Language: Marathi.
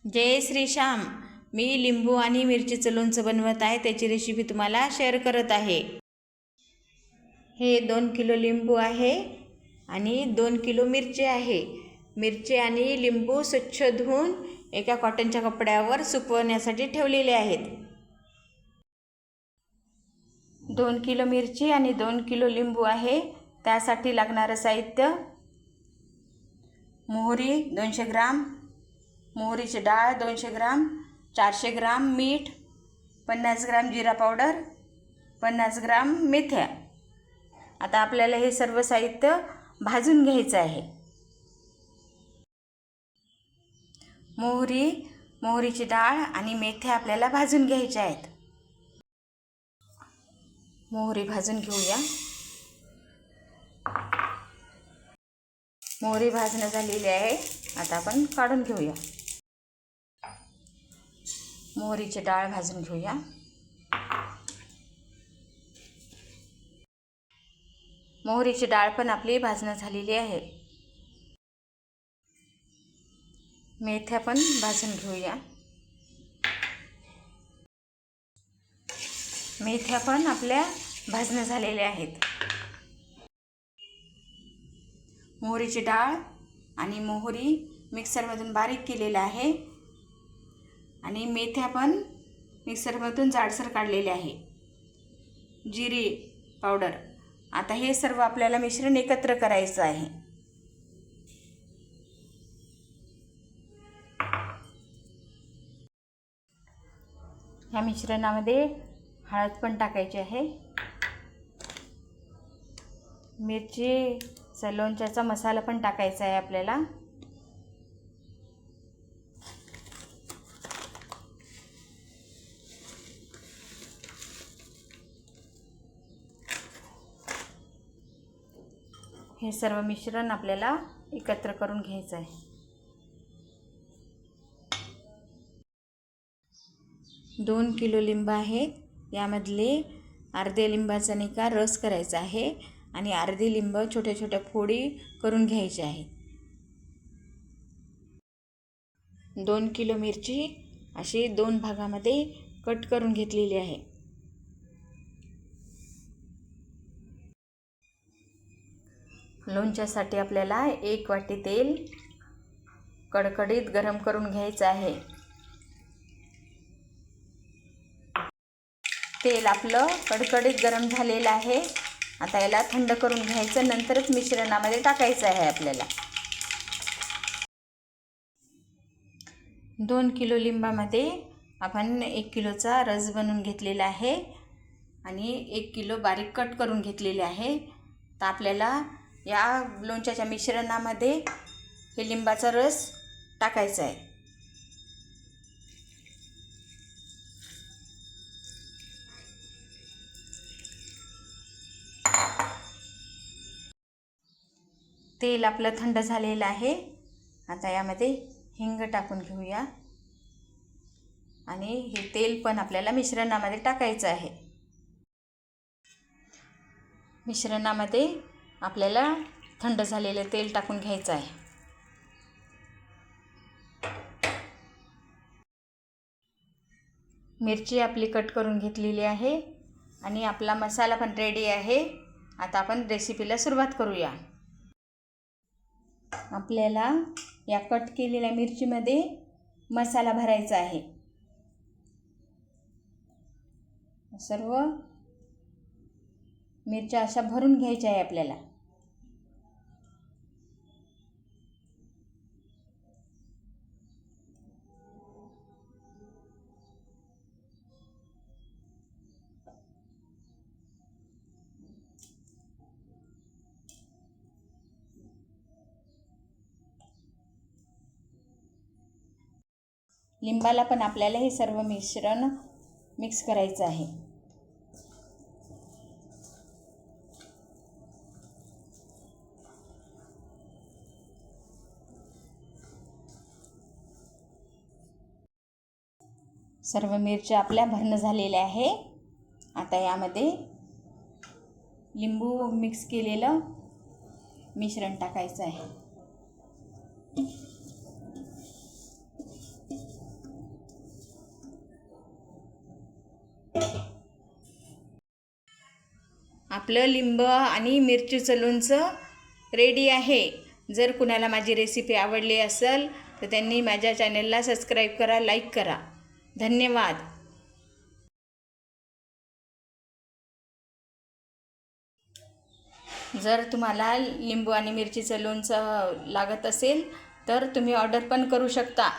जय श्री श्याम. मी लिंबू आणि मिरचीचं लोणचं बनवत आहे. त्याची रेसिपी तुम्हाला शेअर करत आहे. हे 2 किलो लिंबू आहे आणि 2 किलो मिरची आहे. मिरची आणि लिंबू स्वच्छ धुवून एका कॉटनच्या कपड्यावर सुकवण्यासाठी ठेवलेले आहेत. 2 किलो मिरची आणि 2 किलो लिंबू आहे. त्यासाठी लागणारं साहित्य: मोहरी 200 ग्राम, मोहरीची डाळ 200 ग्राम, 400 ग्राम मीठ, 50 ग्राम जिरा पावडर, 50 ग्राम मेथ्या. आता आपल्याला हे सर्व साहित्य भाजून घ्यायचं आहे. मोहरीची डाळ आणि मेथ्या आपल्याला भाजून घ्यायच्या आहेत. मोहरी भाजून घेऊया. मोहरी भाजणं झालेली आहे. आता आपण काढून घेऊया. मोहरीची डाळ भाजून घेऊया. मोहरीची डाळ पण आपली भाजणं झालेली आहे. मेथ्या पण भाजून घेऊया. मेथ्या पण आपल्या भाजणं झालेल्या आहेत. मोहरीची डाळ आणि मोहरी मिक्सरमधून बारीक केलेलं आहे आणि मेथ्या पण मिक्सरमधून जाडसर काढलेले आहे. जिरे पावडर. आता हे सर्व आपल्याला मिश्रण एकत्र करायचं आहे. ह्या मिश्रणामध्ये हळद पण टाकायची आहे. मिरचीचा लोणच्याचा मसाला पण टाकायचा आहे आपल्याला. हे सर्व मिश्रण आपल्याला एकत्र करून घ्यायचं आहे. 2 किलो लिंब आहेत. यामधले अर्धे लिंबाचा निका रस करायचा आहे आणि अर्धे लिंब छोट्या छोट्या फोडी करून घ्यायचे आहे. 2 किलो मिरची अशी 2 भागामध्ये कट करून घेतलेली आहे. लोणच्यासाठी आपल्याला 1 वाटी तेल कडकडीत गरम करून घ्यायचं आहे. तेल आपलं कडकडीत गरम झालेलं आहे. आता याला थंड करून घ्यायचं, नंतरच मिश्रणामध्ये टाकायचं आहे आपल्याला. 2 किलो लिंबामध्ये आपण 1 किलोचा रस बनवून घेतलेला आहे आणि 1 किलो बारीक कट करून घेतलेले आहे. तर आपल्याला या लोणच्याच्या मिश्रणामध्ये हे लिंबाचा रस टाकायचा आहे. तेल आपलं थंड झालेलं आहे. आता यामध्ये हिंग टाकून घेऊया आणि हे तेल पण आपल्याला मिश्रणामध्ये टाकायचं आहे. मिश्रणामध्ये आपल्याला थंड झालेलं तेल टाकून घ्यायचं आहे. मिरची आपली कट करून घेतलेली आहे आणि आपला मसाला पण रेडी आहे. आता आपण रेसिपीला सुरुवात करूया. आपल्याला या कट केलेल्या मिरचीमध्ये मसाला भरायचा आहे. सर्व मिरच्या अशा भरून घ्यायच्या आहे आपल्याला. लिंबाला पण आपल्याला हे सर्व मिश्रण मिक्स करायचं आहे. सर्व मिरच्या आपल्या भरणं झालेल्या आहे. आता यामध्ये लिंबू मिक्स केलेलं मिश्रण टाकायचं आहे. आपलं लिंबू आणि मिरचीचं लोणचं रेडी आहे. जर कुणाला माझी रेसिपी आवडली असेल तर त्यांनी माझ्या चॅनलला सबस्क्राईब करा, लाईक करा. धन्यवाद. जर तुम्हाला लिंबू आणि मिरचीचं लोणचं लागत असेल तर तुम्ही ऑर्डर पण करू शकता.